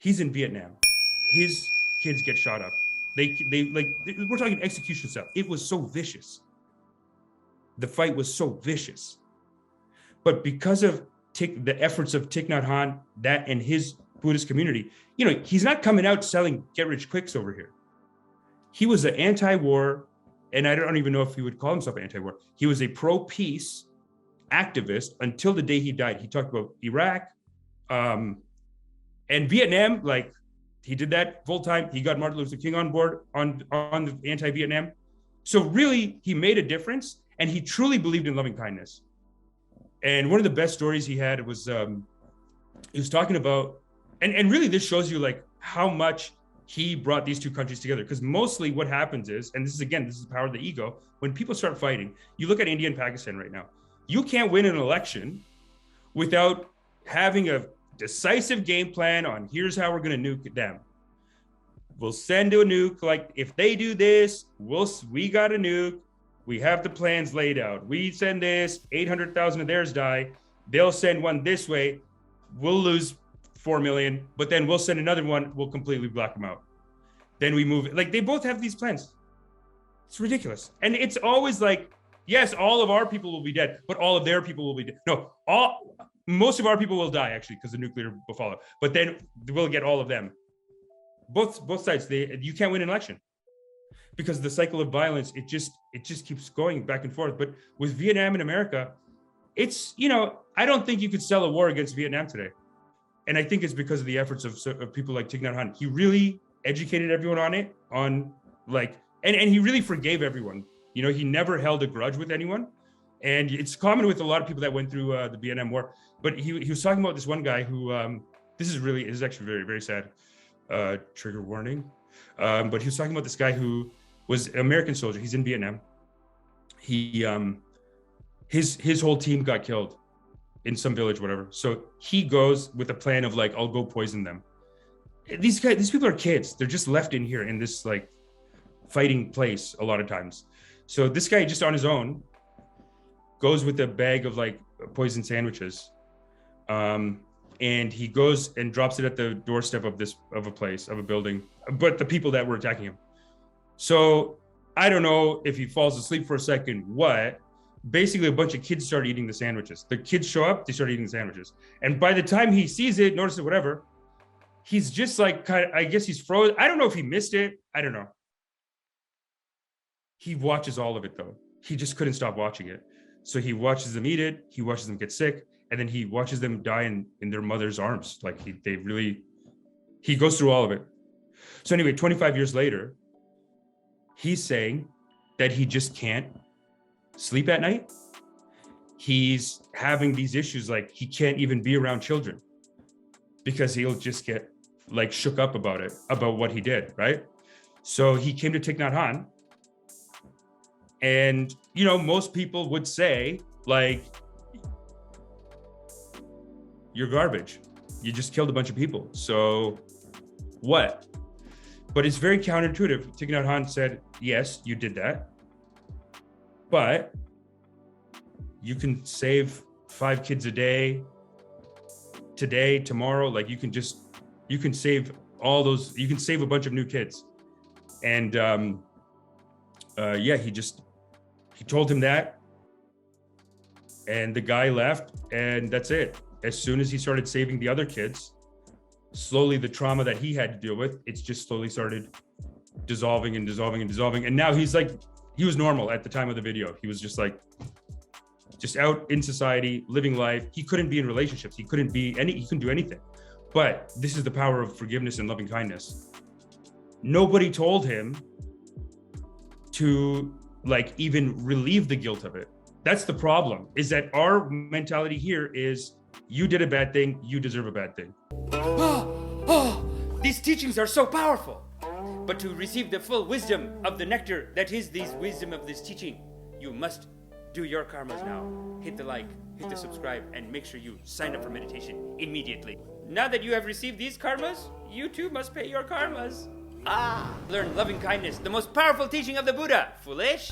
He's in Vietnam. His kids get shot up. We're talking execution stuff. It was so vicious. The fight was so vicious. But because of the efforts of Thich Nhat Hanh, that and his Buddhist community, he's not coming out selling get rich quicks over here. He was an anti-war, and I don't even know if he would call himself anti-war. He was a pro-peace activist until the day he died. He talked about Iraq and Vietnam. Like, he did that full time. He got Martin Luther King on board on the anti-Vietnam. So really, he made a difference, and he truly believed in loving kindness. And one of the best stories he had was he was talking about, and really this shows you like how much he brought these two countries together. Because mostly what happens is, and this is the power of the ego, when people start fighting, you look at India and Pakistan right now, you can't win an election without having a decisive game plan on here's how we're going to nuke them. We'll send a nuke. Like, if they do this, we got a nuke. We have the plans laid out. We send this, 800,000 of theirs die. They'll send one this way. We'll lose 4 million, but then we'll send another one. We'll completely block them out. Then we move it. Like, they both have these plans. It's ridiculous. And it's always like, yes, all of our people will be dead, but all of their people will be dead. No, most of our people will die, actually, because the nuclear will follow. But then we'll get all of them. Both sides, you can't win an election because the cycle of violence, it just keeps going back and forth. But with Vietnam and America, it's, I don't think you could sell a war against Vietnam today. And I think it's because of the efforts of people like Thich Nhat Hanh. He really educated everyone on it, and he really forgave everyone. He never held a grudge with anyone. And it's common with a lot of people that went through the Vietnam War. But he was talking about this one guy who, this is actually very, very sad, trigger warning. But he was talking about this guy who was an American soldier. He's in Vietnam. His whole team got killed in some village, whatever. So he goes with a plan of like, I'll go poison them. These people are kids. They're just left in here in this like fighting place a lot of times. So this guy just on his own goes with a bag of like poison sandwiches. And he goes and drops it at the doorstep of a building, but the people that were attacking him. So I don't know if he falls asleep for a second, basically a bunch of kids start eating the sandwiches. The kids show up, they start eating the sandwiches. And by the time he sees it, notices it, whatever, he's just like, I guess he's frozen. I don't know if he missed it. I don't know. He watches all of it though. He just couldn't stop watching it. So he watches them eat it. He watches them get sick. And then he watches them die in their mother's arms. Like he goes through all of it. So anyway, 25 years later, he's saying that he just can't sleep at night. He's having these issues, like he can't even be around children because he'll just get like shook up about what he did, right? So he came to Thich Nhat Hanh. And, most people would say, like, you're garbage. You just killed a bunch of people. So what? But it's very counterintuitive. Thich Nhat Hanh said, yes, you did that. But you can save 5 kids a day, today, tomorrow. Like you can save all those, you can save a bunch of new kids. And he told him that. And the guy left, and that's it. As soon as he started saving the other kids, slowly the trauma that he had to deal with, it's just slowly started dissolving and dissolving and dissolving. And now he's like, he was normal at the time of the video. He was just like, just out in society, living life. He couldn't be in relationships. He couldn't do anything. But this is the power of forgiveness and loving kindness. Nobody told him to like even relieve the guilt of it. That's the problem, is that our mentality here is you did a bad thing, you deserve a bad thing. These teachings are so powerful. But to receive the full wisdom of the nectar that is the wisdom of this teaching, you must do your karmas now. Hit the like, hit the subscribe, and make sure you sign up for meditation immediately. Now that you have received these karmas, you too must pay your karmas. Learn loving kindness, the most powerful teaching of the Buddha. Foolish.